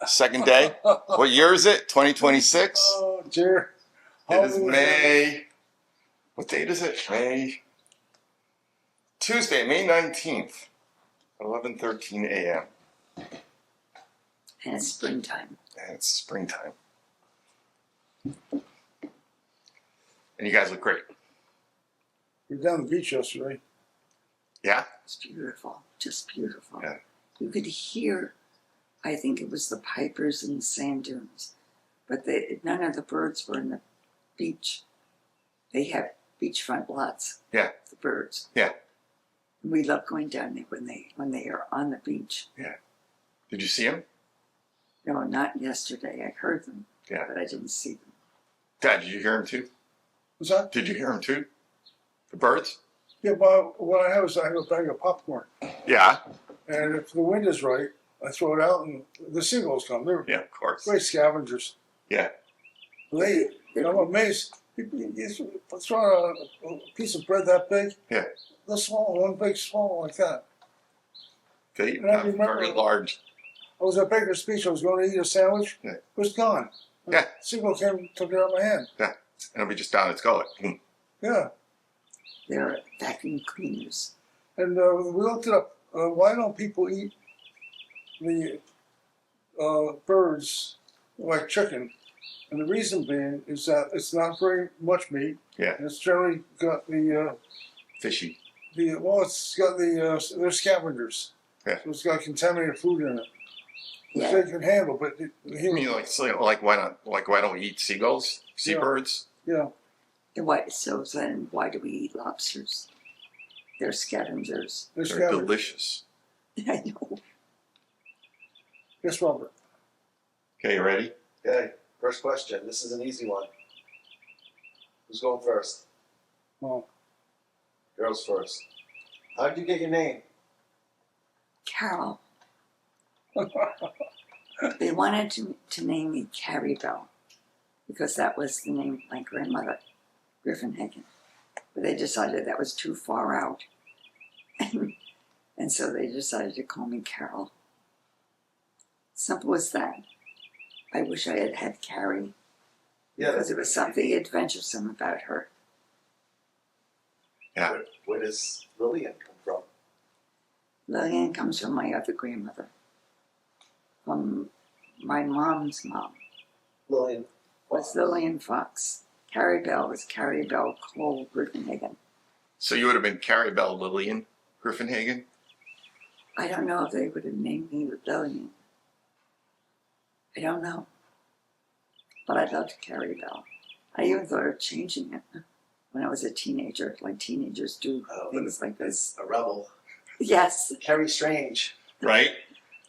second day. What year is it? 2026? Oh, dear. It is May. What date is it? Tuesday, May 19th, 11:13 a.m. And it's springtime. And it's springtime. And you guys look great. We were down the beach yesterday. Yeah? It's beautiful, just beautiful. Yeah. You could hear, I think it was the pipers in the sand dunes, but none of the birds were in the beach. They have beachfront lots. Yeah. The birds. Yeah. We love going down there when they are on the beach. Yeah. Did you see them? No, not yesterday. I heard them, Yeah. but I didn't see them. Dad, did you hear them too? What's that? Did you hear them too? The birds? Yeah, but what I have is I have a bag of popcorn. Yeah. And if the wind is right, I throw it out and the seagulls come. They're Yeah, of course. great scavengers. Yeah. I'm amazed. You throw a piece of bread that big. Yeah. The small, one big small like that. They And I have remember- very large. I was at Baker's Beach. I was going to eat a sandwich. Yeah. It was gone. Yeah. Seagull came and took it out of my hand. Yeah. And it'll be just down its gullet. Yeah. They're vacuum cleaners. And we looked it up. Why don't people eat the birds like chicken? And the reason being is that it's not very much meat. Yeah. And it's generally got Fishy. it's got they're scavengers. Yeah. So it's got contaminated food in it, which Yeah. they can handle. But You mean like why not? Like why don't we eat seagulls? Seabirds? yeah. And so then why do we eat lobsters? They're scavengers. They're They're scavengers. delicious. I know. Yes, Robert. Okay, you ready? Okay, first question. This is an easy one. Who's going first? Well, Girls first. How did you get your name? Carol. They wanted to name me Carrie Bell because that was the name of my grandmother, Griffin Hagen. But they decided that was too far out. And so they decided to call me Carol. Simple as that. I wish I had had Carrie because there was something adventuresome about her. Yeah. Where does Lillian come from? Lillian comes from my other grandmother, from my mom's mom. Lillian. Was Lillian Fox. Carrie Bell was Carrie Bell Cole Griffinhagen. So you would have been Carrie Bell Lillian Griffinhagen? I don't know if they would have named me Lillian. I don't know. But I loved Carrie Bell. I even thought of changing it when I was a teenager, like teenagers do things like this. A rebel. Yes, Carrie Strange. Right?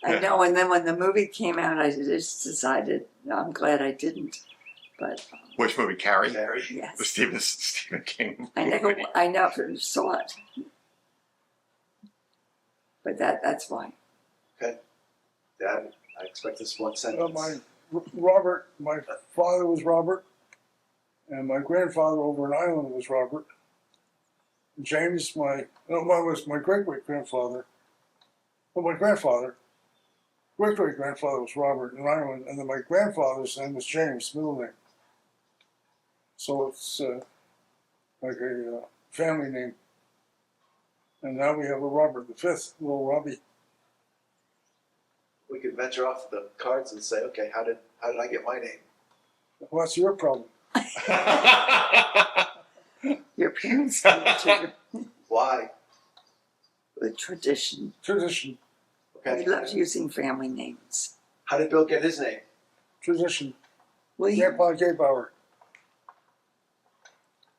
I know. And then when the movie came out, I just decided, no, I'm glad I didn't. But Which movie? Carrie? Carrie. The yes, Stephen King I movie. never saw it. But that's why. Okay. Dad, I expect this one sentence. My father was Robert, and my grandfather over in Ireland was Robert. James, was my great grandfather. Well, my grandfather, great grandfather was Robert in Ireland, and then my grandfather's name was James, middle name. So it's like a family name. And now we have a Robert the Fifth, little Robbie. We could venture off the cards and say, okay, how did I get my name? What's your problem? Your parents gave it to you Why? with tradition. Tradition. Okay. We loved using family names. How did Bill get his name? Tradition. William, Grandpa Gaybauer.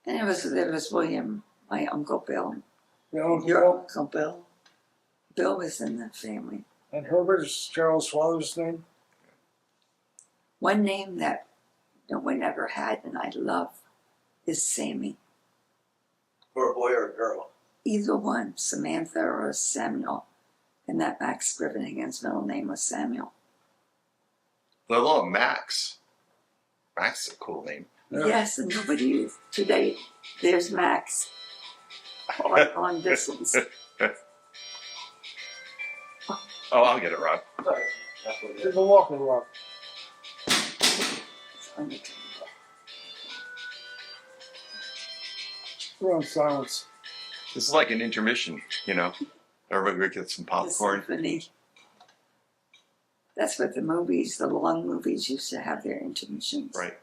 and there was William, my Uncle Bill. Uncle Your Bill. Uncle Bill. Bill was in the family. And Herbert is Carol's father's name. One name that no one ever had and I love is Sammy. For a boy or a girl? Either one, Samantha or Samuel. And that Max Griffinhagen's middle name was Samuel. Let alone Max. Max is a cool name. Yeah. Yes, and nobody today, there's Max. On distance. Oh, I'll get it, Rob. Sorry. That's what it It's in is. the Walker Rock. It's on the table. We're on silence. This is like an intermission, you know. Everybody go get some The popcorn. symphony. That's what the movies, the long movies, used to have their intermissions. Right.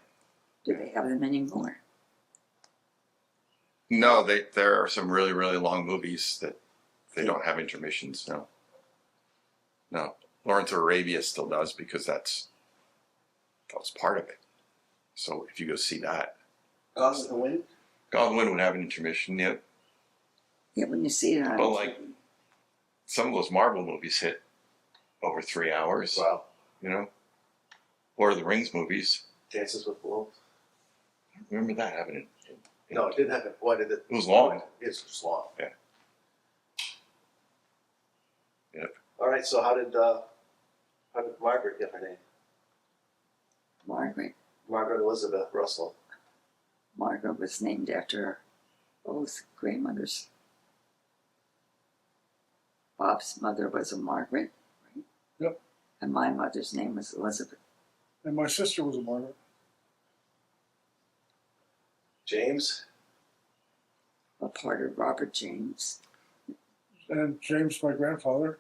Do they have them anymore? No, there are some really, really long movies that they don't have intermissions. No. No. Lawrence of Arabia still does because that was part of it. So if you go see that, Gone with the Wind? Gone with the Wind would have an intermission. Yeah. Yeah, when you see it on But like some of those Marvel movies hit over 3 hours. Wow. You know, Lord of the Rings movies. Dances with Wolves? Remember that having it? No, it didn't have it. Why did it? It was long. It's just long. Yeah. Yep. All right, so how did Margaret get her name? Margaret. Margaret Elizabeth Russell. Margaret was named after her both grandmothers. Bob's mother was a Margaret, right? Yep. And my mother's name was Elizabeth. And my sister was a Margaret. James? A part of Robert James. And James, my grandfather,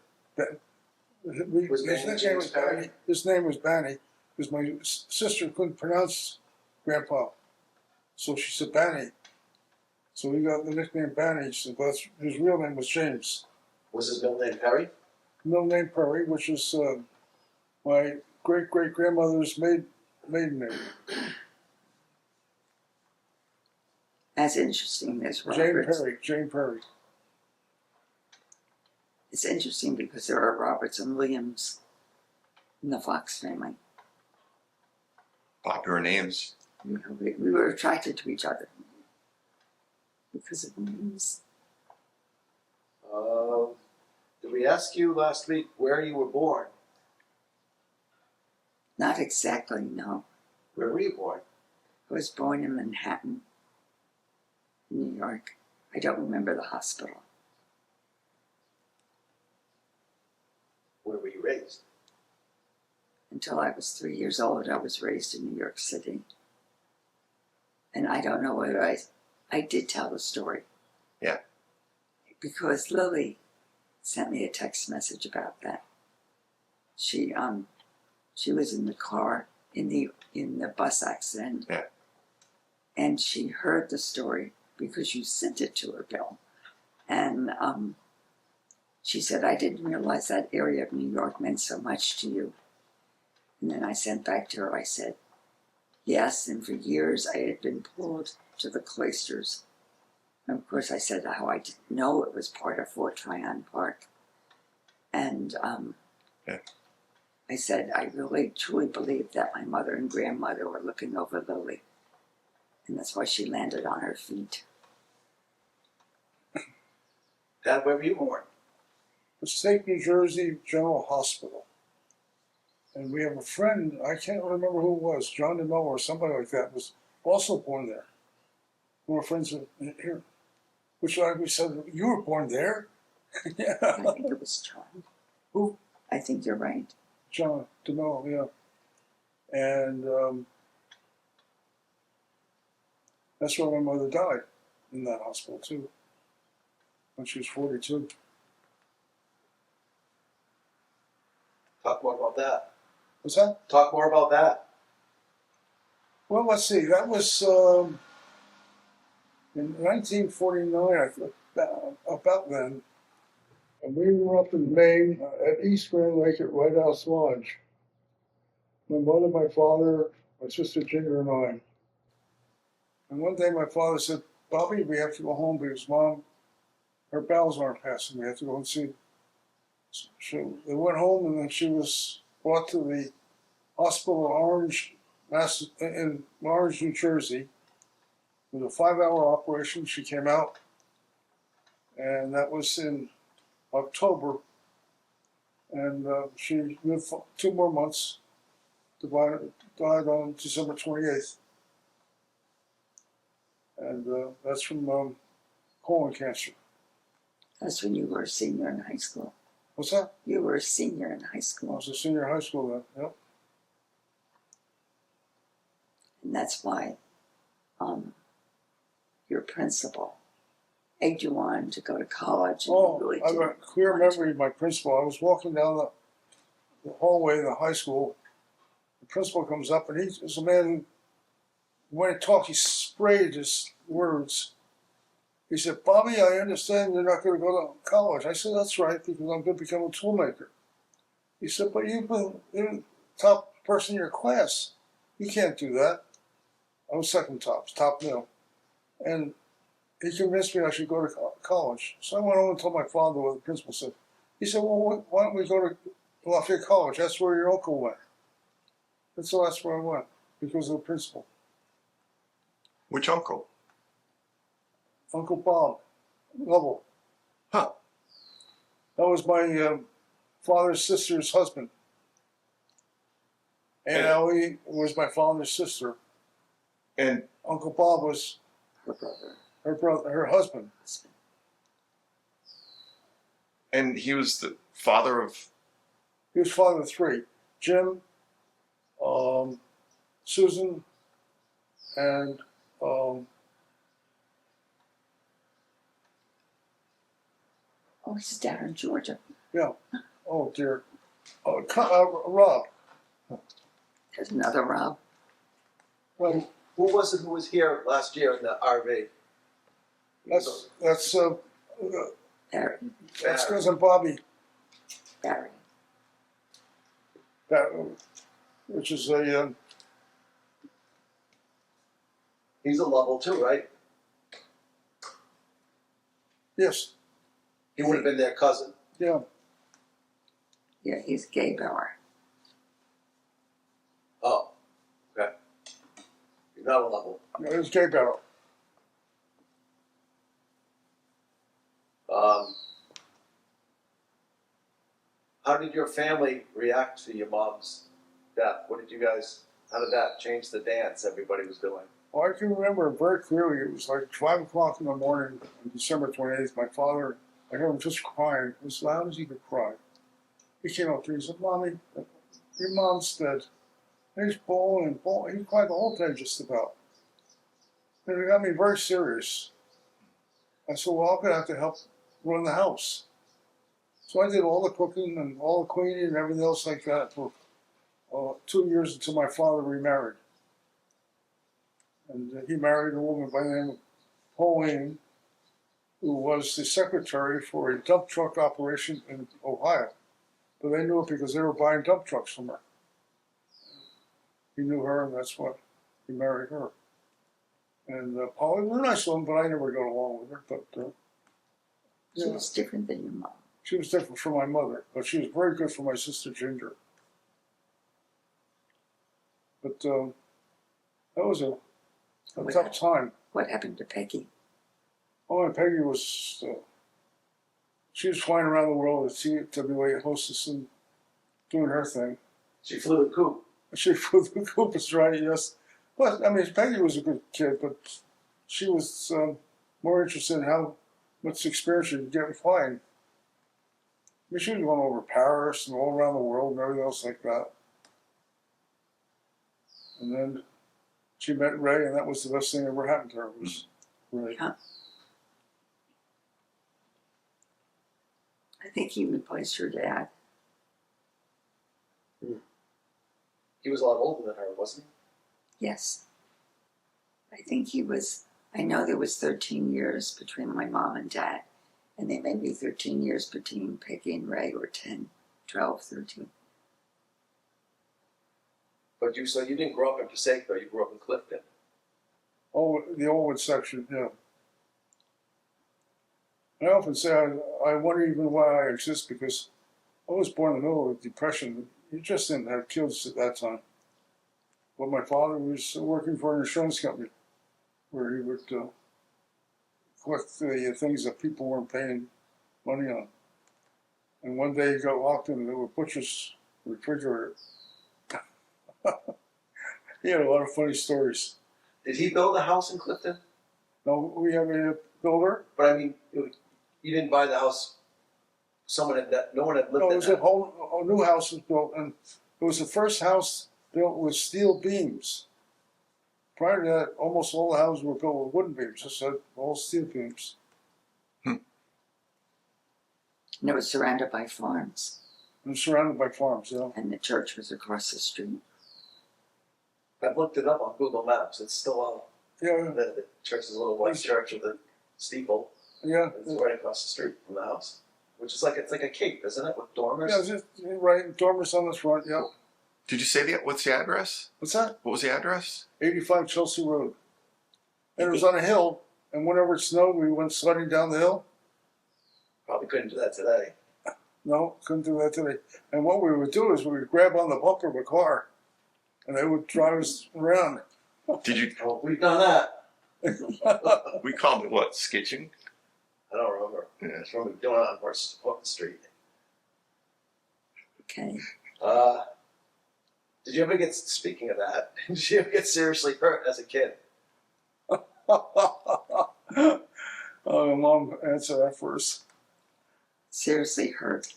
Was James Perry? His name was Banny, because my sister couldn't pronounce Grandpa, so she said Banny. So he got the nickname Banny. So that's his real name was James. Was his middle name Perry? Middle name Perry, which is my great great grandmother's maiden name. As interesting as Jane Roberts. Perry. Jane Perry. It's interesting because there are Roberts and Williams in the Fox family. Popular names. We were attracted to each other because of names. Did we ask you last week where you were born? Not exactly, no. Where were you born? I was born in Manhattan, New York. I don't remember the hospital. Where were you raised? Until I was 3 years old, I was raised in New York City. And I don't know whether I did tell the story. Yeah. Because Lily sent me a text message about that. She was in the car in the bus accident. Yeah. And she heard the story because you sent it to her, Bill. And she said, I didn't realize that area of New York meant so much to you. And then I sent back to her, I said, yes, and for years I had been pulled to the cloisters. And of course I said how I didn't know it was part of Fort Tryon Park. And Yeah. I said, I really truly believe that my mother and grandmother were looking over Lily. And that's why she landed on her feet. Dad, where were you born? The State New Jersey General Hospital. And we have a friend, I can't remember who it was, John DeMille or somebody like that, was also born there. One of our friends here. Which we said, you were born there? Yeah. I think it was John. Who? I think you're right. John DeMille, yeah. And that's where my mother died, in that hospital too, when she was 42. Talk more about that. What's that? Talk more about that. Well, let's see. That was in 1949, about then. And we were up in Maine at East Grand Lake at White House Lodge. My mother, my father, my sister Ginger, and I. And one day my father said, Bobby, we have to go home because Mom, her bowels aren't passing. We have to go and see. So they went home, and then she was brought to the hospital in Orange, New Jersey. It was a 5-hour operation. She came out, and that was in October. And she lived for 2 more months. Died on December 28th. And that's from colon cancer. That's when you were a senior in high school. What's that? You were a senior in high I school, was a senior in high school then. Yep. and that's why your principal egged you on to go to college. And Oh, you really I have a didn't clear want to. memory of my principal. I was walking down the hallway in the high school. The principal comes up, and he was a man who, when he talked, he sprayed his words. He said, "Bobby, I understand you're not going to go to college." I said, "That's right, because I'm going to become a toolmaker." He said, "But you're the top person in your class. You can't do that." I was second top male. And he convinced me I should go to college. So I went home and told my father what the principal said. He said, "Well, why don't we go to Lafayette College? That's where your uncle went." And so that's where I went, because of the principal. Which uncle? Uncle Bob Lovell. Huh. That was my father's sister's husband. Aunt And- Ellie was my father's sister. And Uncle Bob was Her brother, her brother, her husband. husband. he was the father of. He was father of three: Jim, Susan, and Oh, he's down in Georgia. yeah. Oh dear. Rob. There's another Rob. Right. Who was it who was here last year in the RV? That's Barry. that's cousin Bobby. Barry. That, which is a He's a Lovell too, right? yes, He would have been their cousin. yeah. Yeah, he's Gay Bauer. Oh, okay. You're not a Lovell. It was Gay Barrel. How did your family react to your mom's death? What did you guys? How did that change the dance everybody was doing? Well, I can remember very clearly. It was like 5 o'clock in the morning on December 28th. My father, I heard him just crying as loud as he could cry. He came up to me and said, "Mommy, your mom's dead." And he's bawling and bawling. He cried the whole day just about. And it got me very serious. I said, "Well, I'm going to have to help run the house." So I did all the cooking and all the cleaning and everything else like that for 2 years until my father remarried. And he married a woman by the name of Pauline, who was the secretary for a dump truck operation in Ohio. But they knew it because they were buying dump trucks from her. He knew her, and that's why he married her. And Pauline was a nice woman, but I never got along with her. But She yeah, was different than your mom. she was different from my mother, but she was very good for my sister Ginger. But that was a tough time. What happened to Peggy? Oh, and Peggy was, she was flying around the world at TWA hostess and doing her thing. She flew the coop. She flew the coop, is right, yes. But, I mean, Peggy was a good kid, but she was more interested in how much experience she could get in flying. I mean, she was going over Paris and all around the world and everything else like that. And then she met Ray, and that was the best thing that ever happened to her, was Ray. Yeah. I think he replaced your dad. He was a lot older than her, wasn't Yes. I think he was, I know there was 13 years between my mom and dad, and there may be 13 years between Peggy and Ray, or 10, 12, 13. he? But so you didn't grow up in Passaic though. You grew up in Clifton. Oh, the Oldwood section, yeah. I often say I wonder even why I exist, because I was born in the middle of the Depression. You just didn't have kids at that time. But my father was working for an insurance company where he would collect the things that people weren't paying money on. And one day he got locked in the butcher's refrigerator. He had a lot of funny stories. Did he build a house in Clifton? Now, we have a builder. But I mean, you didn't buy the house no one had No, lived it in was a that. a new house was built, and it was the first house built with steel beams. Prior to that, almost all the houses were built with wooden beams. This had all steel beams. And it was surrounded by farms, And surrounded by farms, and the church was across the street. I've looked it up on Google Maps. It's still on. Yeah, The church is a little white church with a steeple. yeah. It's right across the street from the house, which is it's like a cape, isn't it, with dormers? Yeah, just right, dormers on the front, yeah. Did you say what's the address? What's that? What was the address? 85 Chelsea Road. And it was on a hill, and whenever it snowed, we went sledding down the hill. Probably couldn't do that today. No, couldn't do that today. And what we would do is we would grab on the bumper of a car, and they would drive us around. Did you? Oh, we've done that. We called it what? Skitching? I don't remember. Yeah. I remember doing it on Horton Street. Okay. Did you ever get, speaking of that, did you ever get seriously hurt as a kid? Oh, Mom, answer that first. Seriously hurt.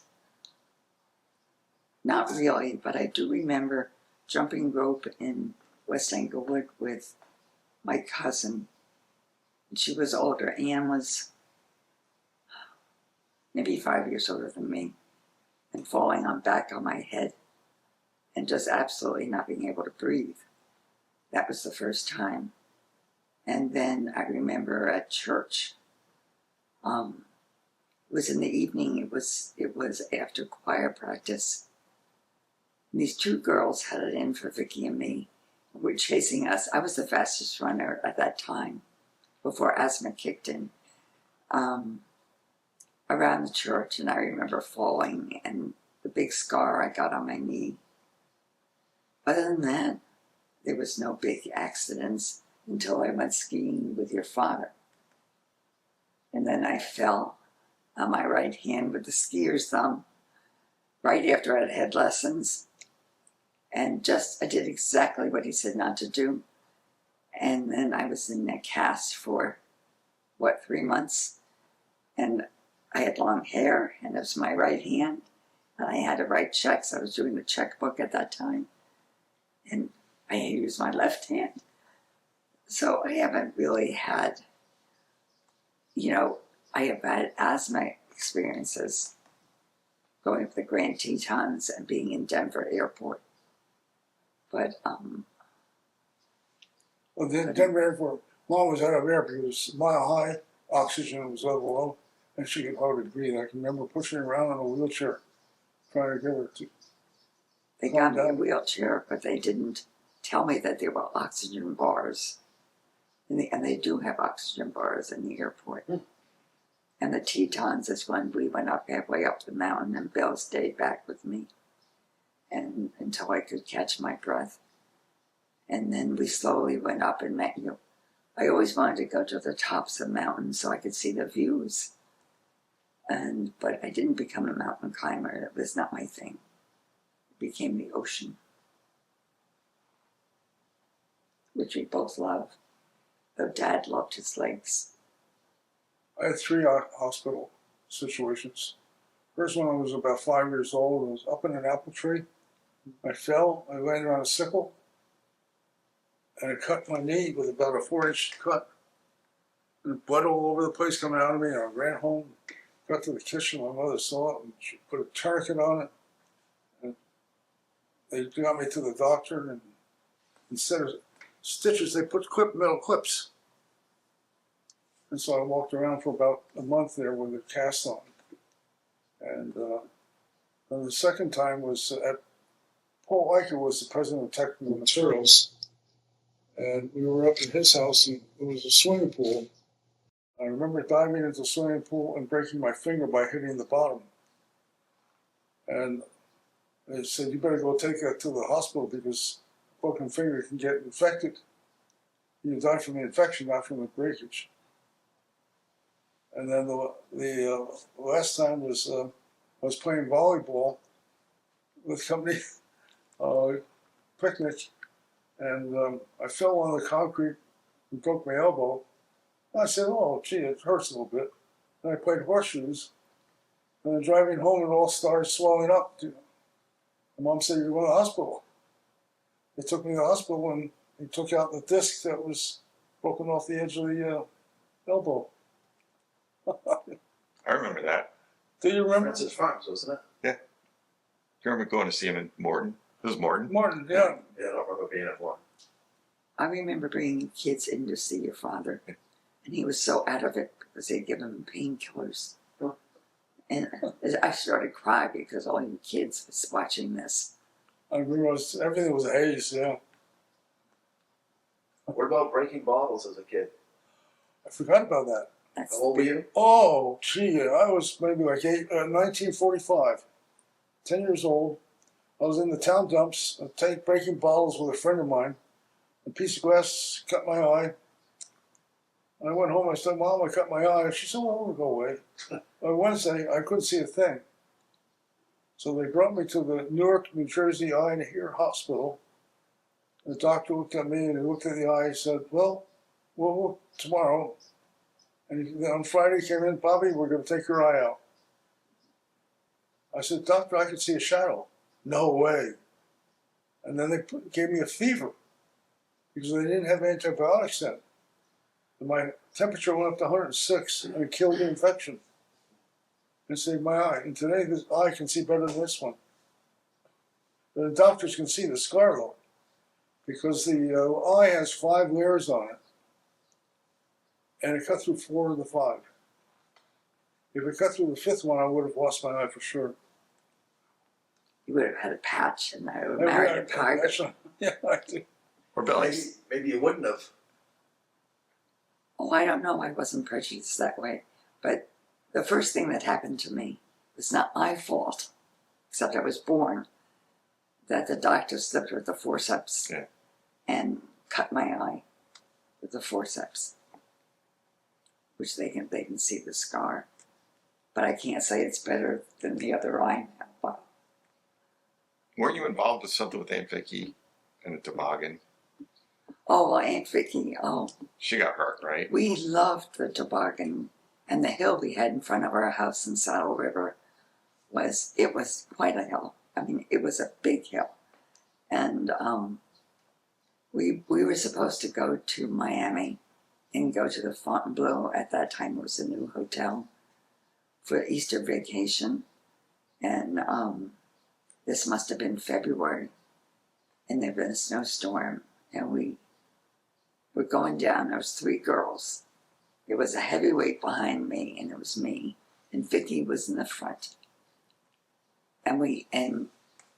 Not really, but I do remember jumping rope in West Englewood with my cousin. She was older. Anne was maybe 5 years older than me, and falling back on my head and just absolutely not being able to breathe. That was the first time. And then I remember at church, it was in the evening, it was after choir practice. And these two girls had it in for Vicky and me, were chasing us. I was the fastest runner at that time, before asthma kicked in, around the church. And I remember falling and the big scar I got on my knee. Other than that, there was no big accidents until I went skiing with your father. And then I fell on my right hand with the skier's thumb right after I'd had lessons. And I did exactly what he said not to do. And then I was in a cast for, 3 months? And I had long hair, and it was my right hand. And I had to write checks. I was doing the checkbook at that time. And I used my left hand. So I haven't really had, I have had asthma experiences going to the Grand Tetons and being in Denver Airport. But, Well, then Denver Airport, Mom was out of air because it was a mile high, oxygen was level low, and she could hardly breathe. I can remember pushing her around in a wheelchair, trying to get her to. they got me a wheelchair, but they didn't tell me that there were oxygen bars. And they do have oxygen bars in the airport. And the Tetons is when we went up halfway up the mountain, and Bill stayed back with me, and until I could catch my breath. And then we slowly went up and met you. I always wanted to go to the tops of mountains so I could see the views. But I didn't become a mountain climber. It was not my thing. It became the ocean, which we both love. Though Dad loved his lakes. I had 3 hospital situations. First one, I was about 5 years old. I was up in an apple tree. I fell. I landed on a sickle, and it cut my knee with about a 4-inch cut. And blood all over the place coming out of me. And I ran home, got to the kitchen. My mother saw it, and she put a tourniquet on it. And they got me to the doctor, and instead of stitches, they put metal clips. And so I walked around for about a month there with a cast on. And then the second time was Paul Eicher was the president of Technical Materials. And we were up in his house, and it was a swimming pool. I remember diving into the swimming pool and breaking my finger by hitting the bottom. And they said, you better go take that to the hospital because a broken finger can get infected. You die from the infection, not from the breakage. And then the last time was I was playing volleyball with company picnic, and I fell on the concrete and broke my elbow. I said, "Oh, gee, it hurts a little bit." And I played horseshoes, And then driving home, it all started swelling up. My mom said, "You're going to the hospital." They took me to the hospital and they took out the disc that was broken off the edge of the elbow. I remember that. Do you remember? Francis Farms, wasn't it? Do you remember going to see him in Morton? It was Morton. Martin, yeah. Yeah, I don't remember being at one. I remember bringing kids in to see your father, and he was so out of it because they'd given him painkillers. Oh. And I started crying because all you kids was watching this. I realized everything was a haze, yeah. What about breaking bottles as a kid? I forgot about that. That's How old were you? Oh, gee, I was maybe like 1945, 10 years old. I was in the town dumps, breaking bottles with a friend of mine. A piece of glass cut my eye. I went home, I said, "Mom, I cut my eye." She said, "Well, it'll go away." On Wednesday, I couldn't see a thing. So they brought me to the Newark, New Jersey Eye and Ear Hospital. The doctor looked at me and he looked at the eye and said, "Well, we'll look tomorrow." And on Friday he came in, "Bobby, we're going to take your eye out." I said, "Doctor, I could see a shadow." "No way." And then they gave me a fever because they didn't have antibiotics then. And my temperature went up to 106 and it killed the infection. And saved my eye. And today this eye can see better than this one. The doctors can see the scar though, because the eye has 5 layers on it. And it cut through 4 of the 5. If it cut through the 5th one, I would have lost my eye for sure. You would have had a patch, and I would have married a tiger. Yeah, I do. Or Maybe, Billy's. maybe you wouldn't have. Oh, I don't know. I wasn't prejudiced that way. But the first thing that happened to me was not my fault, except I was born, that the doctor slipped with the forceps Yeah. and cut my eye with the forceps, which they can see the scar. But I can't say it's better than the other eye now. But Weren't you involved with something with Aunt Vicky and a toboggan? oh, well, Aunt Vicky, oh, She got hurt, right? we loved the toboggan, and the hill we had in front of our house in Saddle River was quite a hill. I mean, it was a big hill. And we were supposed to go to Miami and go to the Fontainebleau. At that time, it was a new hotel for Easter vacation. And this must have been February. And there had been a snowstorm. And we were going down. There was 3 girls. There was a heavyweight behind me, and it was me. And Vicky was in the front. And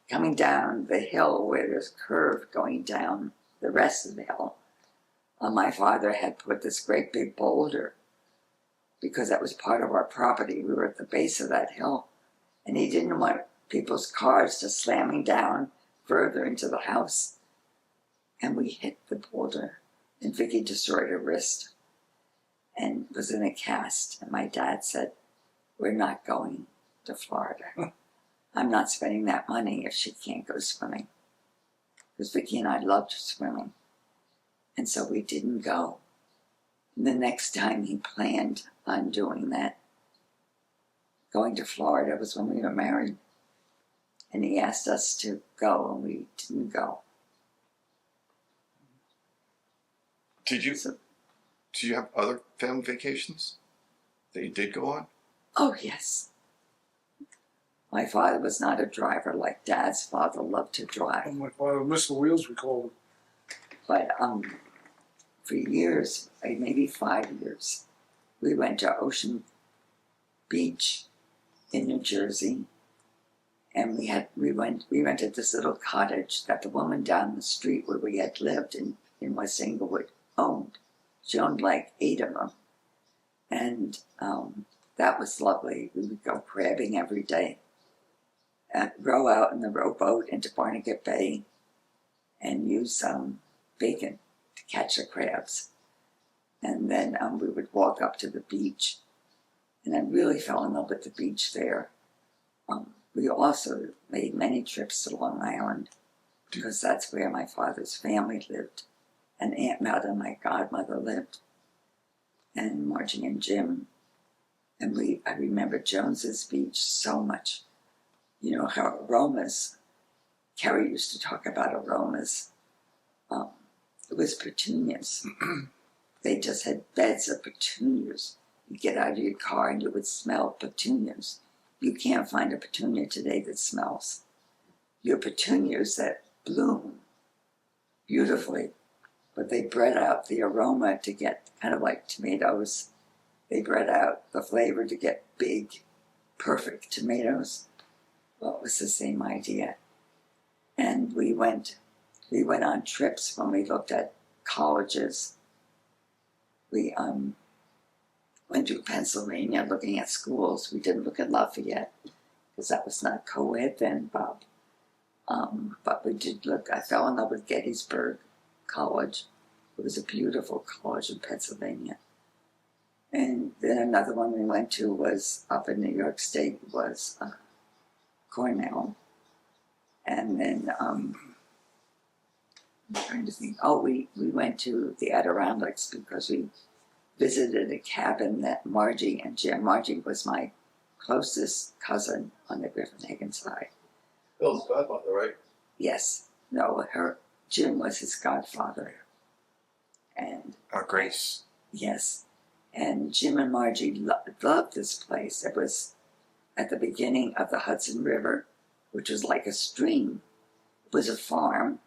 coming down the hill where there's a curve going down the rest of the hill, my father had put this great big boulder, because that was part of our property. We were at the base of that hill, and he didn't want people's cars just slamming down further into the house. And we hit the boulder, and Vicky destroyed her wrist and was in a cast. And my dad said, "We're not going to Florida. I'm not spending that money if she can't go swimming." Because Vicky and I loved swimming. And so we didn't go. And the next time he planned on doing that, going to Florida, was when we were married. And he asked us to go, and we didn't go. Did you So, have other family vacations that you did go on? oh, yes. My father was not a driver like Dad's father loved to drive. And my father, Mr. Wheels, we called him. But for years, maybe 5 years, we went to Ocean Beach in New Jersey, and we rented this little cottage that the woman down the street where we had lived in West Englewood owned. She owned like 8 of them, and that was lovely. We would go crabbing every day, and row out in the rowboat into Barnegat Bay, and use bacon to catch the crabs. And then we would walk up to the beach, and I really fell in love with the beach there. We also made many trips to Long Island, because that's where my father's family lived, and Aunt Mel, my godmother, lived, and Margie and Jim. And I remember Jones's Beach so much. You know how aromas, Carrie used to talk about aromas. It was petunias. They just had beds of petunias. You get out of your car and you would smell petunias. You can't find a petunia today that smells. Your petunias that bloom beautifully, but they bred out the aroma to get kind of like tomatoes. They bred out the flavor to get big, perfect tomatoes. Well, it was the same idea. And we went on trips when we looked at colleges. We went to Pennsylvania looking at schools. We didn't look at Lafayette because that was not co-ed then, Bob. But we did look. I fell in love with Gettysburg College. It was a beautiful college in Pennsylvania. And then another one we went to was up in New York State, was Cornell. And then I'm trying to think. Oh, we went to the Adirondacks because we visited a cabin that Margie and Jim. Margie was my closest cousin on the Griffin-Hagen side. Bill's godmother, right? Yes. No, Jim was his godfather. And Grace. yes. And Jim and Margie loved this place. It was at the beginning of the Hudson River, which was like a stream. It was a farm,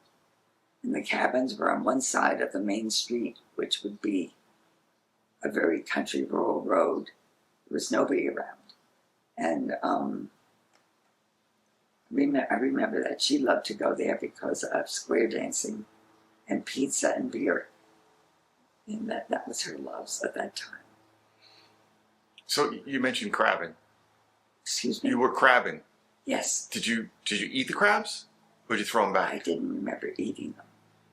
and the cabins were on one side of the main street, which would be a very country rural road. There was nobody around. And I remember that she loved to go there because of square dancing and pizza and beer. And that was her loves at that time. So you mentioned crabbing. Excuse me? You were crabbing. Yes. Did you eat the crabs? Or did you throw them I back? didn't remember eating them.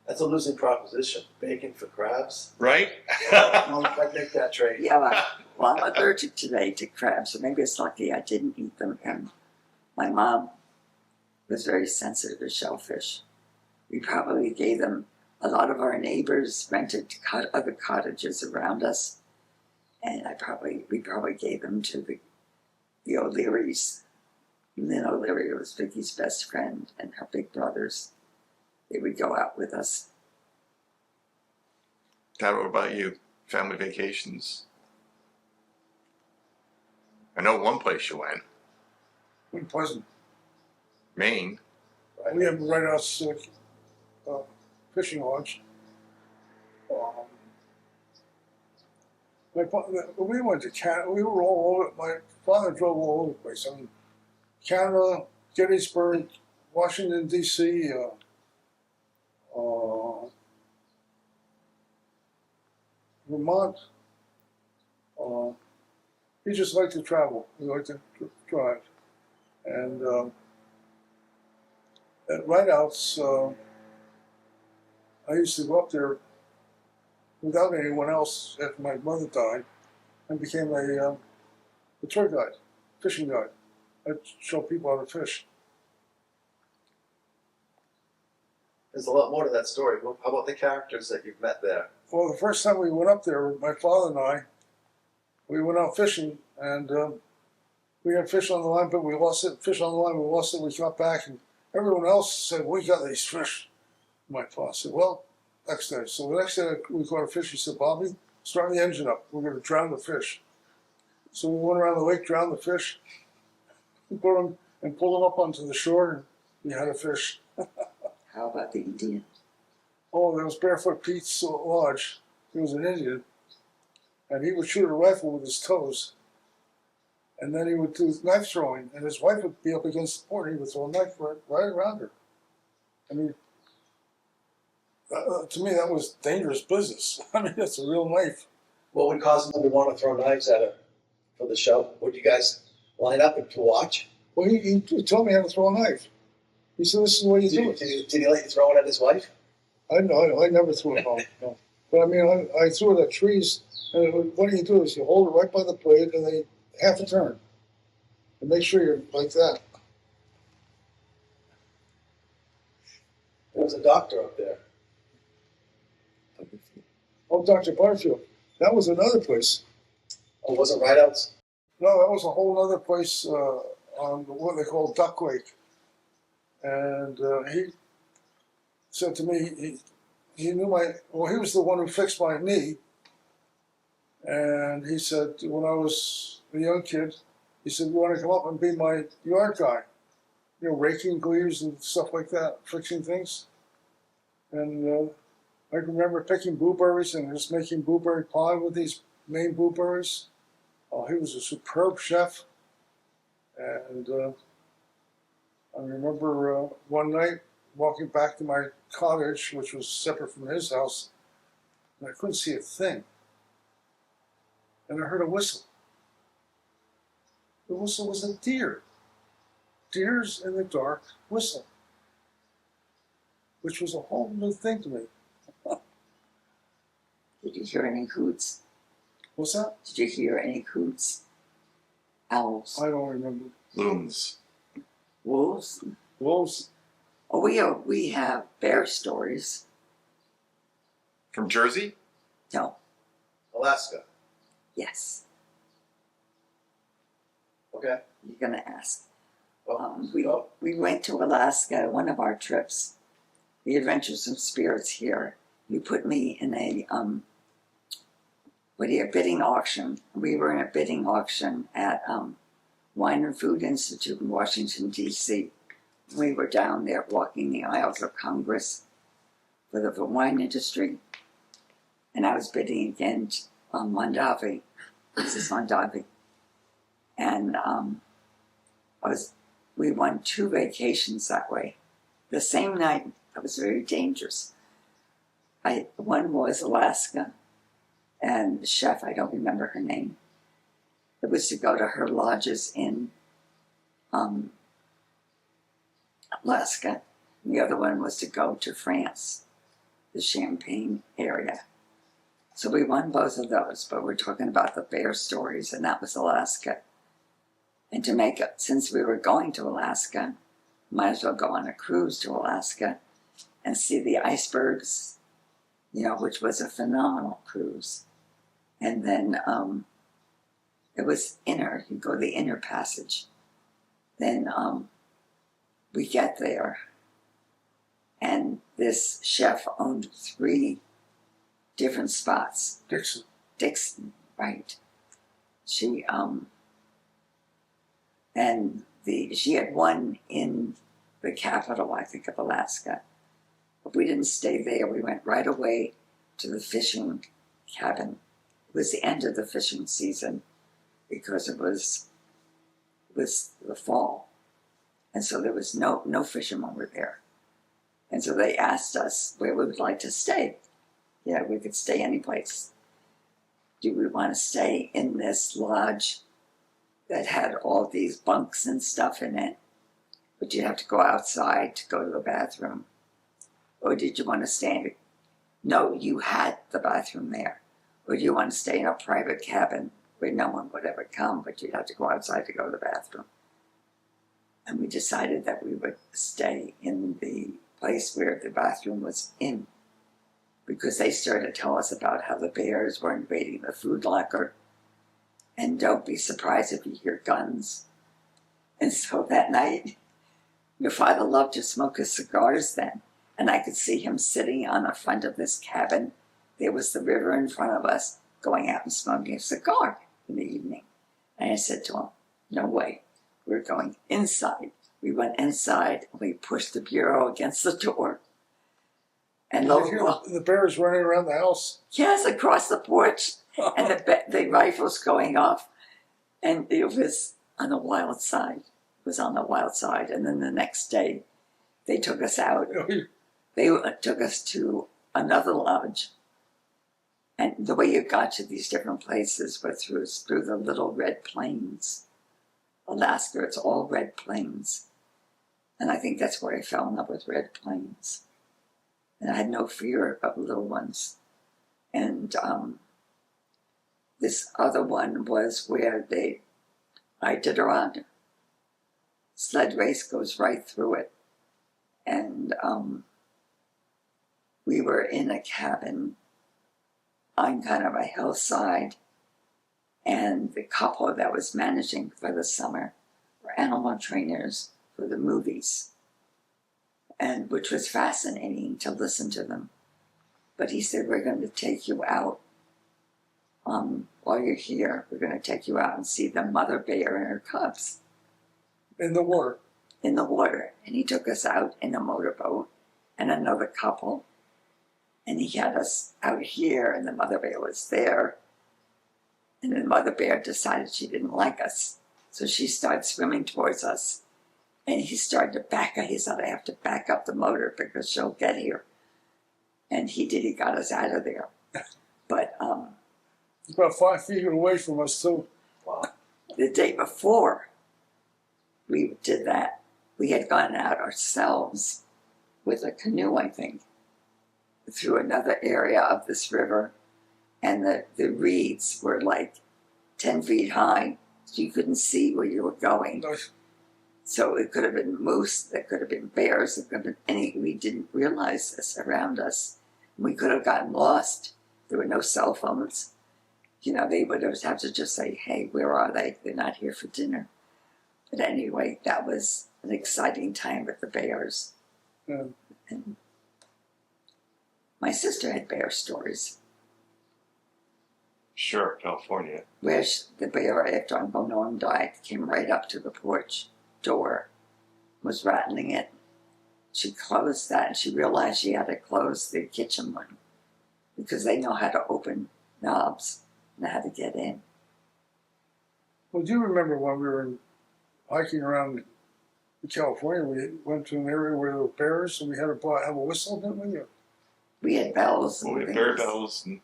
That's a losing proposition. Bacon for crabs. Right? I'd make that trade. Yeah, well, I'm allergic today to crabs, so maybe it's lucky I didn't eat them. And my mom was very sensitive to shellfish. We probably gave them. A lot of our neighbors rented other cottages around us, and we probably gave them to the O'Learys. Lynn O'Leary was Vicky's best friend, and her big brothers. They would go out with us. Dad, what about you? Family vacations? I know one place you went. Point Pleasant. Maine. Right? We have right outside fishing lodge. We went to Canada. We were all over. My father drove all over the place. I mean, Canada, Gettysburg, Washington D.C., Vermont. He just liked to travel. He liked to drive, and at Rideouts. I used to go up there without anyone else after my mother died and became a tour guide, fishing guide. I'd show people how to fish. There's a lot more to that story. How about the characters that you've met there? Well, the first time we went up there, my father and I, we went out fishing, and we had fish on the line, but we lost it. Fish on the line, we lost it. We got back, and everyone else said, "We got these fish." My father said, "Well, next day." So the next day we caught a fish. He said, "Bobby, start the engine up. We're going to drown the fish." So we went around the lake, drowned the fish, put them and pulled them up onto the shore, and we had a fish. How about the Indian? Oh, there was Barefoot Pete's Lodge. He was an Indian, and he would shoot a rifle with his toes, and then he would do knife throwing, and his wife would be up against the port, and he would throw a knife right around her. I mean, to me, that was dangerous business. I mean, that's a real knife. What would cause them to want to throw knives at her for the show? Would you guys line up to watch? Well, he told me how to throw a knife. He said, "This is the way you do it." Did he let you throw it at his wife? I never threw it home. No. But I mean, I threw it at trees. And what you do is you hold it right by the blade, and they half a turn, and make sure you're like that. There was a doctor up there. Oh, Dr. Butterfield, that was another place. Oh, was it Rideouts? No, that was a whole other place on what they call Duck Lake. And he said to me, he knew he was the one who fixed my knee. And he said, when I was a young kid, he said, you want to come up and be my yard guy? You know, raking leaves and stuff like that, fixing things. And I remember picking blueberries and just making blueberry pie with these Maine blueberries. He was a superb chef. And I remember one night walking back to my cottage, which was separate from his house, and I couldn't see a thing. And I heard a whistle. The whistle was a deer. Deers in the dark whistle, which was a whole new thing to me. Did you hear any hoots? What's that? Did you hear any hoots? Owls? I don't remember. Loons. Wolves? Wolves. Oh, we have bear stories. From Jersey? No. Alaska. Yes. Okay. You're gonna ask. Well, We went to Alaska, one of our trips, the Adventures of Spirits here. You put me in a bidding auction. We were in a bidding auction at Wine and Food Institute in Washington, D.C. We were down there walking the aisles of Congress for the wine industry. And I was bidding against Mondavi, Mrs. Mondavi. And we won 2 vacations that way. The same night, it was very dangerous. One was Alaska, and the chef, I don't remember her name. It was to go to her lodges in Alaska. The other one was to go to France, the Champagne area. So we won both of those, but we're talking about the bear stories, and that was Alaska. And to make it, since we were going to Alaska, might as well go on a cruise to Alaska and see the icebergs, which was a phenomenal cruise. And then it was you go the inner passage. Then we get there, and this chef owned 3 different spots. Dixon, right. She she had one in the capital, I think, of Alaska. But we didn't stay there. We went right away to the fishing cabin. It was the end of the fishing season because it was the fall. And so there was no fishermen were there. And so they asked us where we would like to stay. Yeah, we could stay any place. Do we want to stay in this lodge that had all these bunks and stuff in it, but you have to go outside to go to the bathroom? Or did you want to stay no, you had the bathroom there. Or do you want to stay in a private cabin where no one would ever come, but you'd have to go outside to go to the bathroom? And we decided that we would stay in the place where the bathroom was in, because they started to tell us about how the bears were invading the food locker. And don't be surprised if you hear guns. And so that night, your father loved to smoke his cigars then. And I could see him sitting on the front of this cabin. There was the river in front of us, going out and smoking a cigar in the evening. And I said to him, no way, we're going inside. We went inside, and we pushed the bureau against the door. And the bears running around the house. Yes, across the porch. And the rifles going off, and it was on the wild side. It was on the wild side. And then the next day, they took us out. They took us to another lodge. And the way you got to these different places was through the little red plains. Alaska, it's all red plains. And I think that's where I fell in love with red plains. And I had no fear of little ones. And this other one was where Iditarod. Sled race goes right through it. And we were in a cabin on kind of a hillside. And the couple that was managing for the summer were animal trainers for the movies, and which was fascinating to listen to them. But he said, we're going to take you out while you're here. We're going to take you out and see the mother bear and her cubs In the water. in the water. And he took us out in a motorboat and another couple. And he had us out here, and the mother bear was there. And the mother bear decided she didn't like us. So she started swimming towards us. And he started to back up. He said, I have to back up the motor because she'll get here. And he did. He got us out of there. But It's about 5 feet away from us, too. Wow. the day before we did that, we had gone out ourselves with a canoe, I think, through another area of this river. And the reeds were like 10 feet high, so you couldn't see where you were going. So it could have been moose, there could have been bears, there could have been any, we didn't realize this around us. We could have gotten lost. There were no cell phones. You know, they would have to just say, hey, where are they? They're not here for dinner. But anyway, that was an exciting time with the bears. Yeah. And my sister had bear stories. Sure, California. Where the bear, after Uncle Norm died, came right up to the porch door, was rattling it. She closed that, and she realized she had to close the kitchen one because they know how to open knobs and how to get in. Well, do you remember when we were hiking around in California, we went to an area where there were bears, and we had to have a whistle, didn't we? We had bells and Well, we had things. bear bells and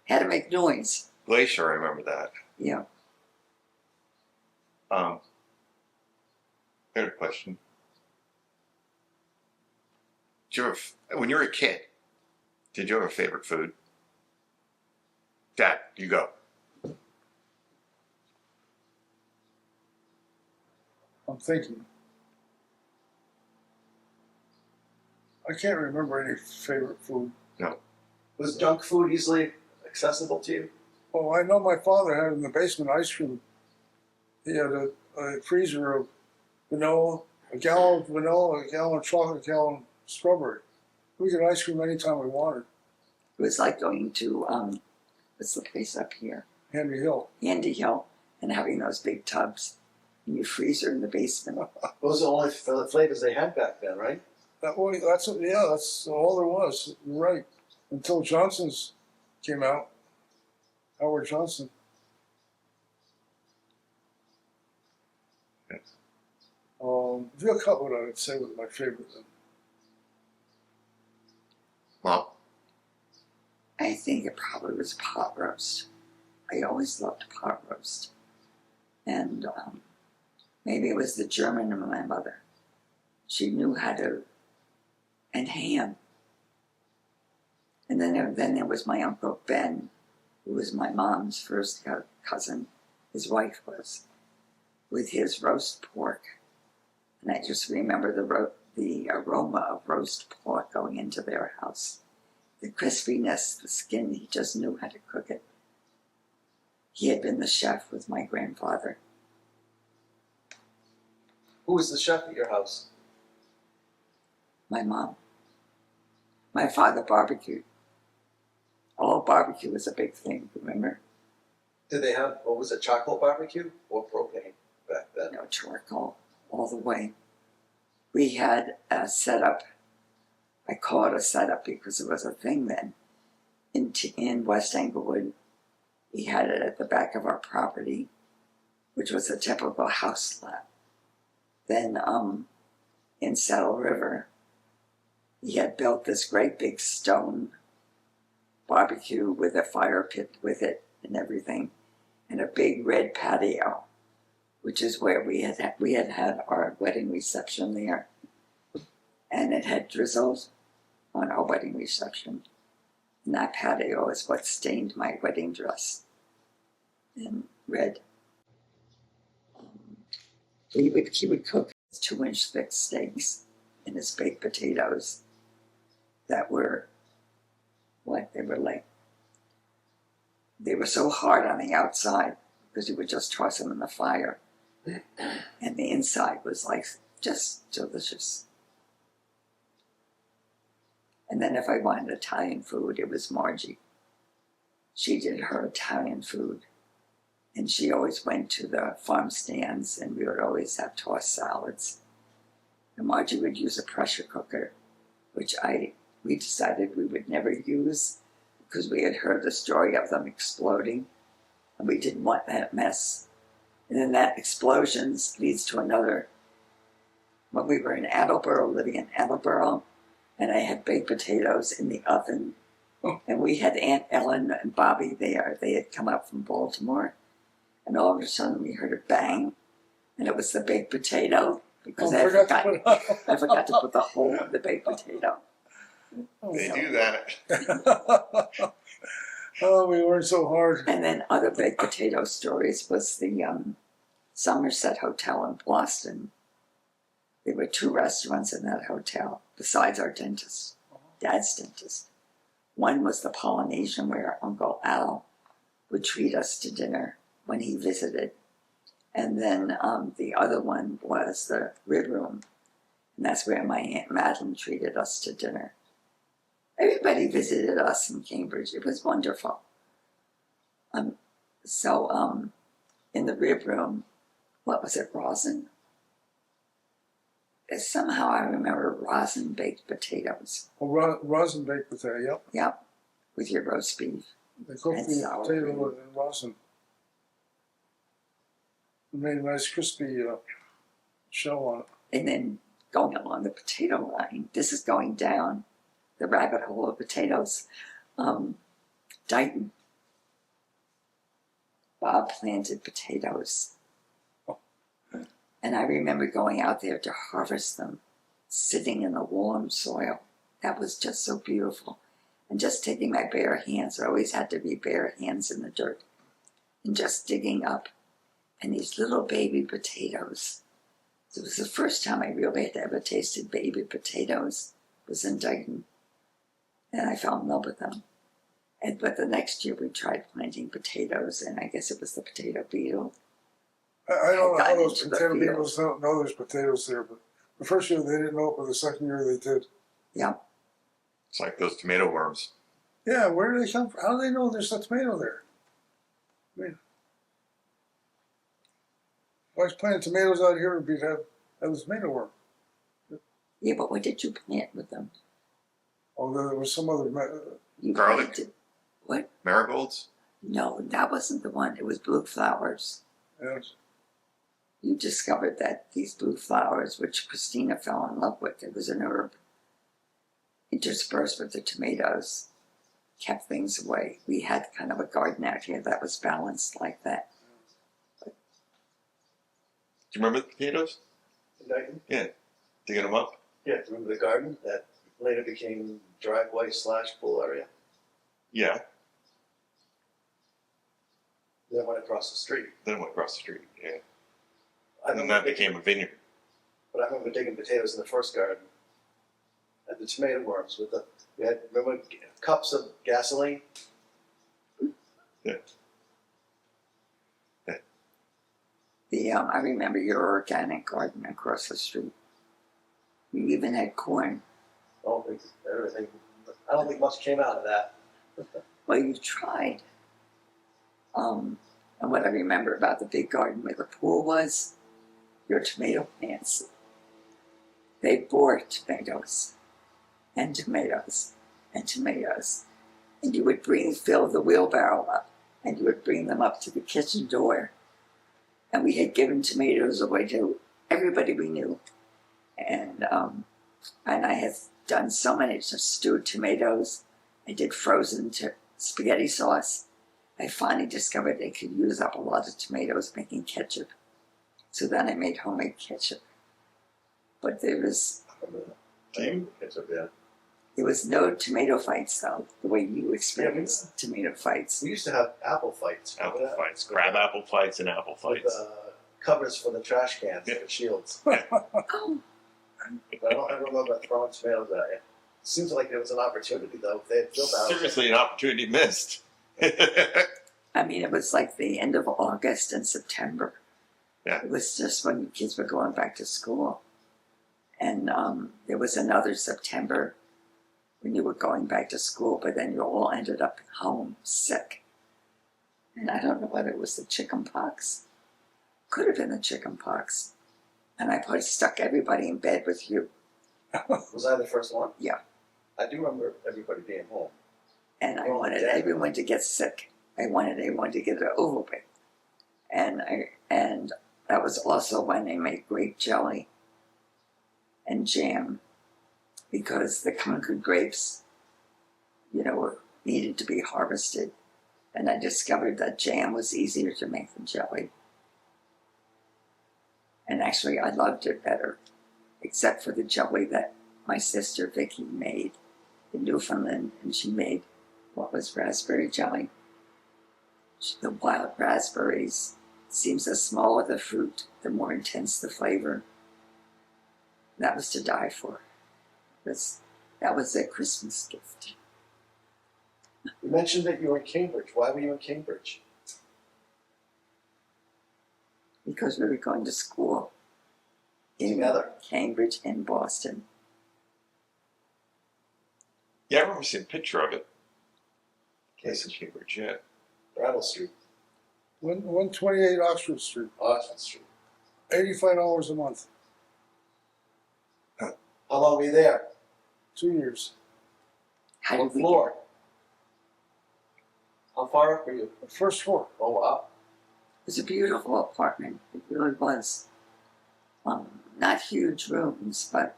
Had to make noise. Glacier, I remember that. Yeah. I had a question. Did you ever, when you were a kid, did you have a favorite food? Dad, you go. I'm thinking. I can't remember any favorite food. Was junk food easily accessible to you? Oh, I know my father had in the basement ice cream. He had a freezer of vanilla, a gallon of vanilla, a gallon of chocolate, a gallon of strawberry. We could ice cream anytime we wanted. It was like going to, what's the place up here? Handy Hill. Andy Hill, and having those big tubs in your freezer in the basement. Those are the only flavors they had back then, right? That's all there was. You're right. Until Johnson's came out. Howard Johnson. Yes. Veal cutlet, I would say, was my favorite. Mom? I think it probably was pot roast. I always loved pot roast. And maybe it was the German in my mother. She knew how to, and ham. And then there was my Uncle Ben, who was my mom's first cousin, his wife was, with his roast pork. And I just remember the aroma of roast pork going into their house. The crispiness, the skin, he just knew how to cook it. He had been the chef with my grandfather. Who was the chef at your house? My mom. My father barbecued. Oh, barbecue was a big thing, remember? Did they have, what was it, charcoal barbecue or propane back then? No, charcoal all the way. We had a setup. I call it a setup because it was a thing then. In West Englewood, we had it at the back of our property, which was a typical house lot. Then in Saddle River, he had built this great big stone barbecue with a fire pit with it and everything, and a big red patio, which is where we had had our wedding reception there. And it had drizzled on our wedding reception. And that patio is what stained my wedding dress in red. He would cook 2-inch thick steaks and his baked potatoes that were, what, they were like They were so hard on the outside because you would just toss them in the fire. And the inside was like just delicious. And then if I wanted Italian food, it was Margie. She did her Italian food. And she always went to the farm stands, and we would always have tossed salads. And Margie would use a pressure cooker, which we decided we would never use because we had heard the story of them exploding, and we didn't want that mess. And then that explosion leads to another. When we were in Attleboro, living in Attleboro, and I had baked potatoes in the oven, and we had Aunt Ellen and Bobby there. They had come up from Baltimore, and all of a sudden we heard a bang, and it was the baked potato because I forgot to put the hole in the baked potato. They do that. Oh, we worked so hard. And then other baked potato stories was the Somerset Hotel in Boston. There were 2 restaurants in that hotel, besides our dentist, Dad's dentist. One was the Polynesian, where Uncle Al would treat us to dinner when he visited. And then the other one was the Rib Room, and that's where my Aunt Madeline treated us to dinner. Everybody visited us in Cambridge. It was wonderful. In the Rib Room, what was it, rosin? Somehow I remember rosin baked potatoes. Well, rosin baked potato, yep. Yep, with your roast beef. They cooked And the sour potato cream. in rosin. It made a nice crispy shell on it. And then going along the potato line, this is going down the rabbit hole of potatoes. Dighton. Bob planted potatoes. And I remember going out there to harvest them, sitting in the warm soil. That was just so beautiful. And just taking my bare hands, there always had to be bare hands in the dirt, and just digging up. And these little baby potatoes. It was the first time I really had ever tasted baby potatoes, was in Dighton. And I fell in love with them. But the next year we tried planting potatoes, and I guess it was the potato beetle. I don't know Got how those into the potato field. people don't know there's potatoes there, but the first year they didn't know it, but the second year they did. Yep. It's like those tomato worms. Yeah, where do they come from? How do they know there's a tomato there? I mean, if I was planting tomatoes out here, we'd have a tomato worm. Yeah, but what did you plant with them? Although there was some other. You Garlic? planted, what? Marigolds? No, that wasn't the one. It was blue flowers. Yes. You discovered that these blue flowers, which Christina fell in love with, it was an herb, interspersed with the tomatoes, kept things away. We had kind of a garden out here that was balanced like that. Do you remember the potatoes? In Dighton? Digging them up? Yeah, remember the garden that later became driveway / pool area? Yeah. Then went across the street. Then went across the street. Yeah. I And then remember that became a vineyard. But I remember digging potatoes in the first garden. And the tomato worms with the, we had, remember cups of gasoline? I remember your organic garden across the street. You even had corn. I don't think everything, I don't think much came out of that. Well, you tried. And what I remember about the big garden where the pool was, your tomato plants. They bore tomatoes and tomatoes and tomatoes. And you would fill the wheelbarrow up, and you would bring them up to the kitchen door. And we had given tomatoes away to everybody we knew. And I had done so many stewed tomatoes. I did frozen spaghetti sauce. I finally discovered they could use up a lot of tomatoes making ketchup. So then I made homemade ketchup. But there was no tomato fights, though, the way you experienced tomato fights. We used to have apple fights. remember Apple that? fights. Crab apple fights and apple With fights. covers for the trash cans, Yeah. the shields. Oh, But I don't ever remember throwing tomatoes at you. Seems like there was an opportunity though. If they had filled out. Seriously, an opportunity missed. I mean, it was like the end of August and September. Yeah. It was just when kids were going back to school. And there was another September when you were going back to school, but then you all ended up home sick. And I don't know whether it was the chicken pox. Could have been the chicken pox. And I probably stuck everybody in bed with you. Was I the first one? Yeah. I do remember everybody being home. And I Oh, wanted yeah. everyone to get sick. I wanted everyone to get it over with. And that was also when they made grape jelly and jam, because the Concord grapes, needed to be harvested. And I discovered that jam was easier to make than jelly. And actually, I loved it better, except for the jelly that my sister Vicky made in Newfoundland, and she made what was raspberry jelly. The wild raspberries, seems the smaller the fruit, the more intense the flavor. That was to die for. That was a Christmas gift. You mentioned that you were in Cambridge. Why were you in Cambridge? Because we were going to school in Together? Cambridge and Boston. Yeah, I remember seeing a picture of it. Yes, Place in Cambridge, yeah. Brattle Street, 128 Oxford Street, Oxford Street. $85 a month, How long were you there? 2 years. How What did we floor? How far up were you? First floor. Oh, wow. It was a beautiful apartment. It really was. Not huge rooms, but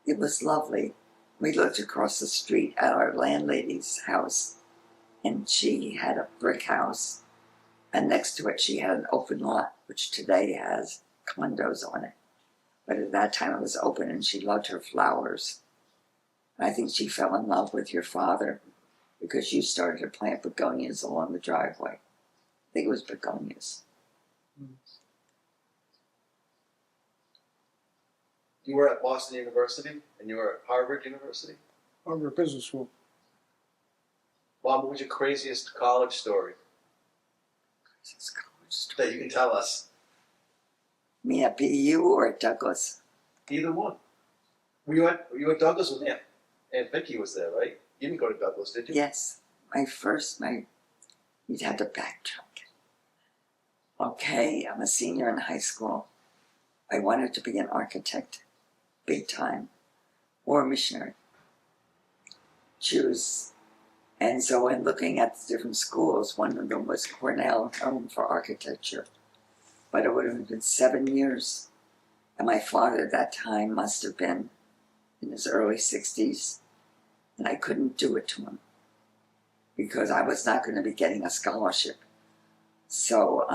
it was lovely. We looked across the street at our landlady's house, and she had a brick house, and next to it she had an open lot, which today has condos on it. But at that time it was open, and she loved her flowers. And I think she fell in love with your father because you started to plant begonias along the driveway. I think it was begonias. You were at Boston University and you were at Harvard University? Harvard Business School. Mom, what was your craziest college story This college story. that you can tell us? Me at BU or at Douglas? Either one. You at Douglas with Aunt Vicky was there, right? You didn't go to Douglas, did you? Yes. You'd have to backtrack. Okay, I'm a senior in high school. I wanted to be an architect, big time, or a missionary. Choose. And so in looking at the different schools, one of them was Cornell, known for architecture. But it would have been 7 years. And my father at that time must have been in his early 60s. And I couldn't do it to him because I was not going to be getting a scholarship. So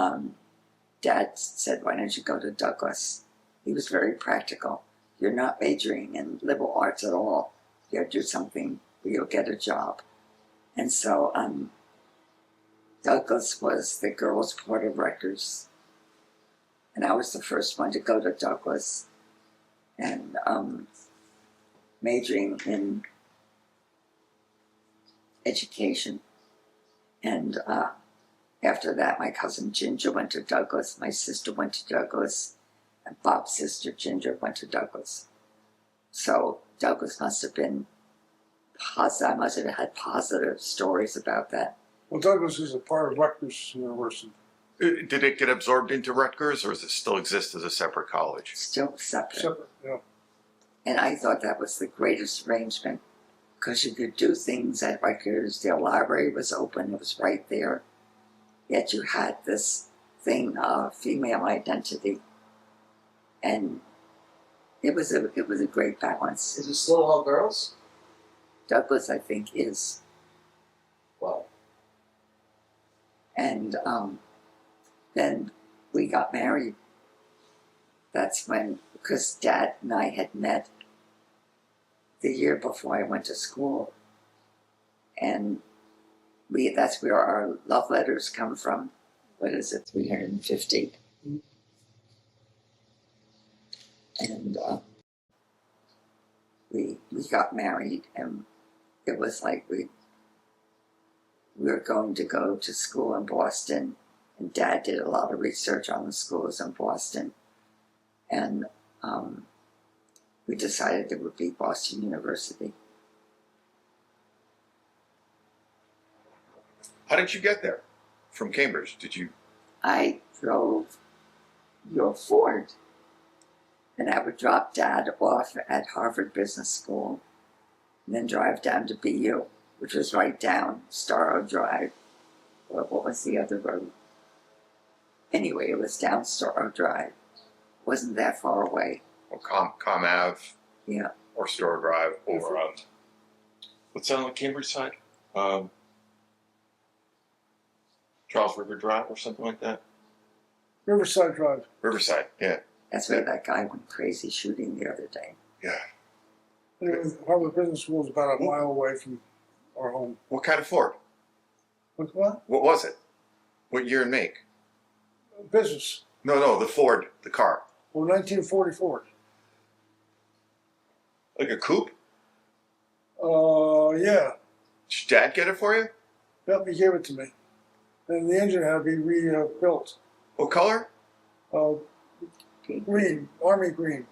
Dad said, why don't you go to Douglas? He was very practical. You're not majoring in liberal arts at all. You'll do something where you'll get a job. And so Douglas was the girls' part of Rutgers. And I was the first one to go to Douglas and majoring in education. And after that, my cousin Ginger went to Douglas, my sister went to Douglas, and Bob's sister Ginger went to Douglas. So Douglas must have been positive. I must have had positive stories about that. Well, Douglas is a part of Rutgers University. Did it get absorbed into Rutgers, or does it still exist as a separate college? Still separate. Separate, yeah. And I thought that was the greatest arrangement because you could do things at Rutgers. Their library was open, it was right there. Yet you had this thing of female identity. And it was a great balance. Is it still all girls? Douglas, I think, is. Wow. And then we got married. That's when, because Dad and I had met the year before I went to school. And that's where our love letters come from. What is it, 350? And we got married, and it was like we we were going to go to school in Boston, and Dad did a lot of research on the schools in Boston, and we decided it would be Boston University. How did you get there from Cambridge? Did you? I drove your Ford, and I would drop Dad off at Harvard Business School, and then drive down to BU, which was right down Storrow Drive. Or what was the other road? Anyway, it was down Storrow Drive. Wasn't that far away. Or Com Ave Yeah. or Store Drive or what's that on the Cambridge side? Charles River Drive or something like that. Riverside Drive. Riverside, yeah, That's where that guy went crazy shooting the other day. yeah. Anyway, Harvard Business School is about a mile away from our home. What kind of Ford? What? What was it? What year and make? Business. No, the Ford, the car. Well, 1944. Like a coupe? Yeah. Did your dad get it for you? Yep, he gave it to me. And the engine had to be rebuilt. What color? Green, army green.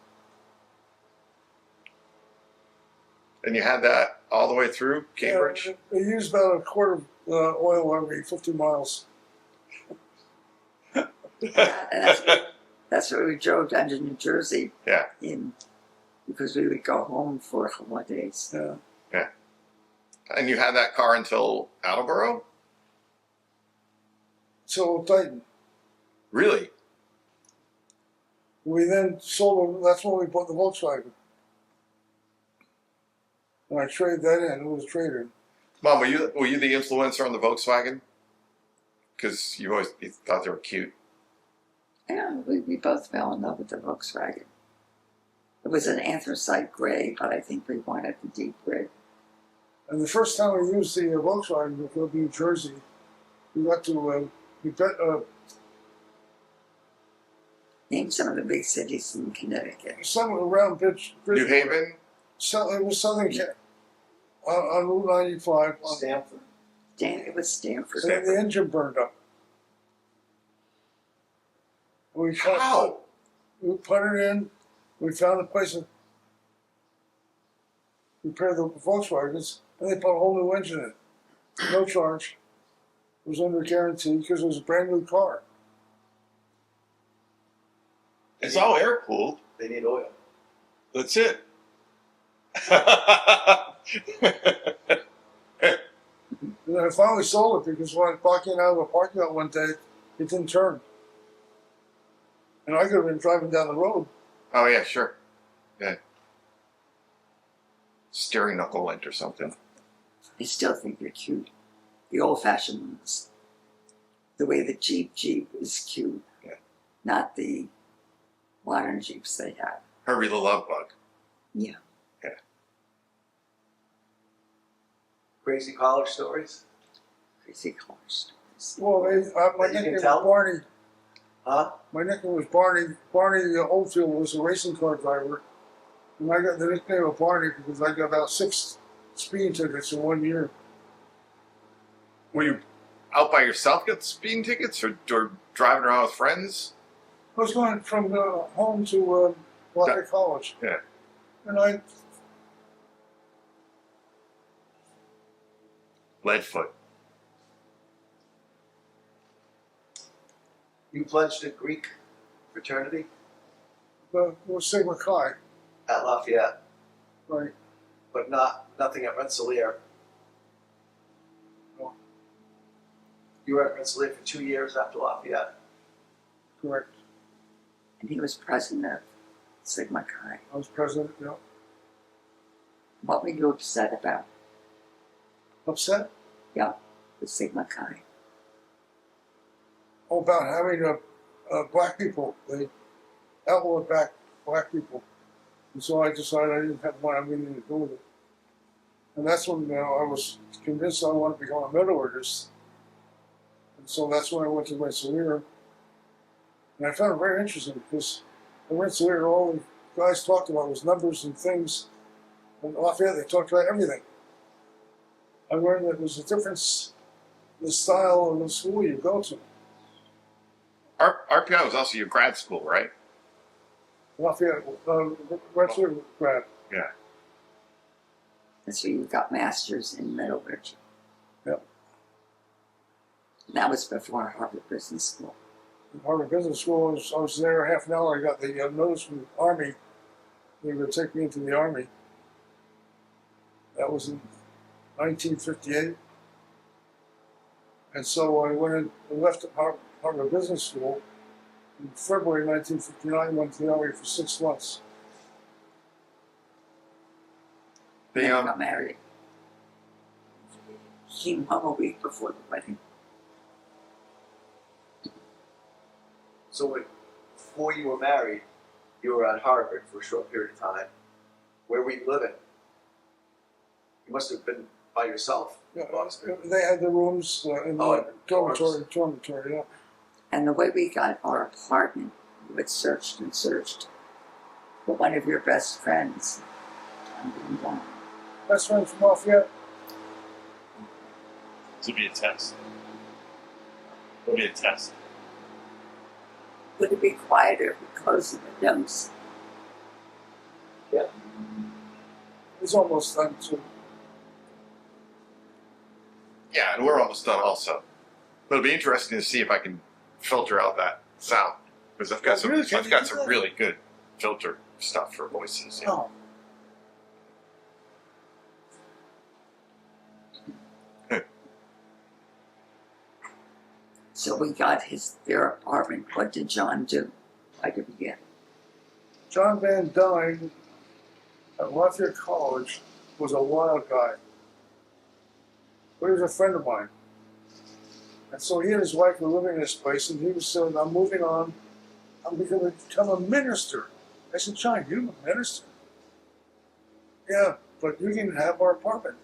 And you had that all the way through Cambridge? Yeah, they used about a quart of oil every 50 miles. And that's where we drove down to New Jersey Yeah. because we would go home for holidays. Yeah. And you had that car until Attleboro? So Titan. Really? We then sold them. That's when we bought the Volkswagen. And I traded that in. It was a trade-in. Mom, were you the influencer on the Volkswagen? Because you thought they were cute. Yeah, we both fell in love with the Volkswagen. It was an anthracite gray, but I think we wanted the deep red. And the first time we used the Volkswagen to go to New Jersey, we got to Name some of the big cities in Connecticut. somewhere around New Haven? So it was Southern on Route 95. Stanford. It was Stanford. And the engine burned up. We How? We put it in. We found a place to repair the Volkswagens, and they put a whole new engine in. No charge. It was under guarantee because it was a brand new car. It's all air cooled. They need oil. That's it. And I finally sold it because when I walked in out of a parking lot one day, it didn't turn. And I could have been driving down the road. Oh yeah, sure. Yeah. Steering knuckle went or something. I still think they're cute. The old-fashioned ones. The way the Jeep is cute. Yeah. Not the modern Jeeps they have. Herbie the Love Bug. Yeah. Crazy college stories? Crazy car stories. Well, my You can nickname was tell? Barney. Huh? My nickname was Barney. Barney Oldfield was a racing car driver. And I got the nickname of Barney because I got about 6 speeding tickets in 1 year. Were you out by yourself get speeding tickets or driving around with friends? I was going from home to Lafayette College. Yeah. And I Leadfoot. You pledged a Greek fraternity was Sigma Chi, at Lafayette, right? but nothing at Rensselaer. No. You were at Rensselaer for 2 years after Lafayette. Correct. And he was president of Sigma Chi. I was president, yeah. What were you upset about? Upset? Yeah, with Sigma Chi. Oh, about having black people. They outlawed black people. And so I decided I didn't want anything to do with it. And that's when I was convinced I wanted to become a metallurgist. And so that's when I went to Rensselaer. And I found it very interesting because at Rensselaer, all the guys talked about was numbers and things. And Lafayette, they talked about everything. I learned that there's a difference the style of the school you go to. RPI was also your grad school, right? Lafayette, Westwood grad. Yeah. That's where you got masters in metallurgy. Yep. And that was before Harvard Business School. Harvard Business School, I was there half an hour. I got the notice from the Army. They were going to take me into the Army. That was in 1958. And so I went in, I left Harvard Business School in February 1959, went to the Army for 6 months. They, I got married. Came home a week before the wedding. So before you were married, you were at Harvard for a short period of time. Where were you living? You must have been by yourself. Yeah, they had the rooms in Oh, the dormitory, yeah. And the way we got our apartment, you had searched and searched for one of your best friends. John Bean Bond. Best friend from Lafayette. This would be a test. It would be a test. Would it be quieter if we closed the windows? It's almost done too. yeah, and we're almost done also. But it'll be interesting to see if I can filter out that sound because I've got Really? Can I've you got do some that? really good filter stuff for voices. Yeah. Oh. So we got their apartment. What did John do? Why did we get it? John Van Dyne at Lafayette College was a wild guy. But he was a friend of mine. And so he and his wife were living in this place, and he was saying, I'm moving on. I'm going to become a minister. I said, John, you're a minister? Yeah, but you can have our apartment.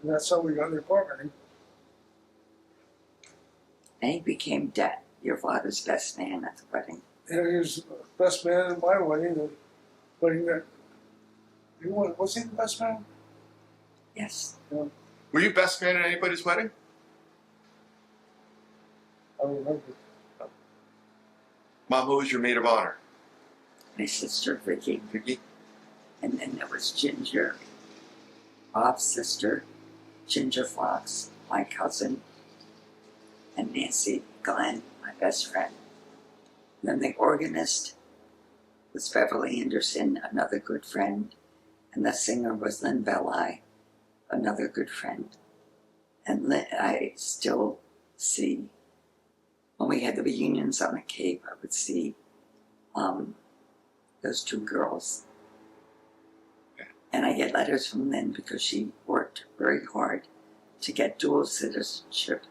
And that's how we got the apartment. And he became your father's best man at the wedding. He was the best man at my wedding. The wedding that, was he the best man? Yes. Were you best man at anybody's wedding? I remember. Mom, who was your maid of honor? My sister Vicky. Vicky. And then there was Ginger, Bob's sister, Ginger Fox, my cousin, and Nancy Glenn, my best friend. And then the organist was Beverly Anderson, another good friend. And the singer was Lynn Belli, another good friend. And I still see, when we had the reunions on the Cape, I would see those two girls. And I get letters from Lynn because she worked very hard to get dual citizenship.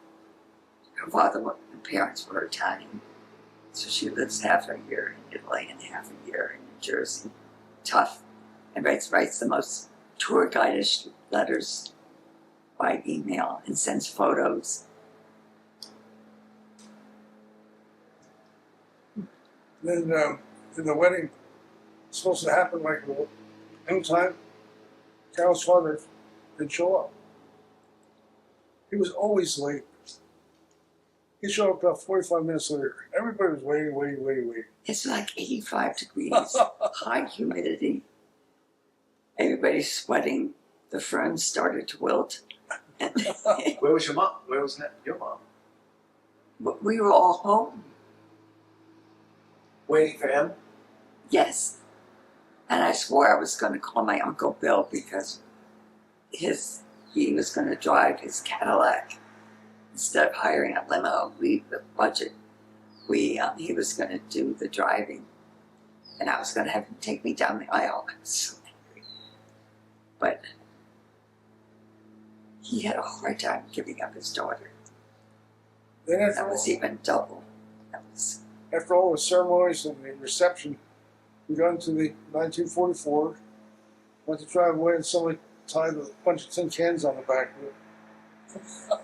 Her parents were Italian, so she lives half a year in Italy and half a year in New Jersey. Tough. And writes the most tour guide-ish letters by email and sends photos. Then in the wedding, it's supposed to happen like any time. Carol's father didn't show up. He was always late. He showed up about 45 minutes later. Everybody was waiting. It's like 85 degrees, high humidity. Everybody's sweating. The ferns started to wilt. And Where was your mom? Where was your mom? we were all home. Waiting for him? Yes. And I swore I was going to call my Uncle Bill because he was going to drive his Cadillac instead of hiring a limo. The budget, he was going to do the driving, and I was going to have him take me down the aisle. I was so angry, but he had a hard time giving up his daughter. Then That was even double. That was after all the ceremonies and the reception, we got into the 1944, went to drive away, and somebody tied a bunch of tin cans on the back of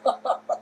it.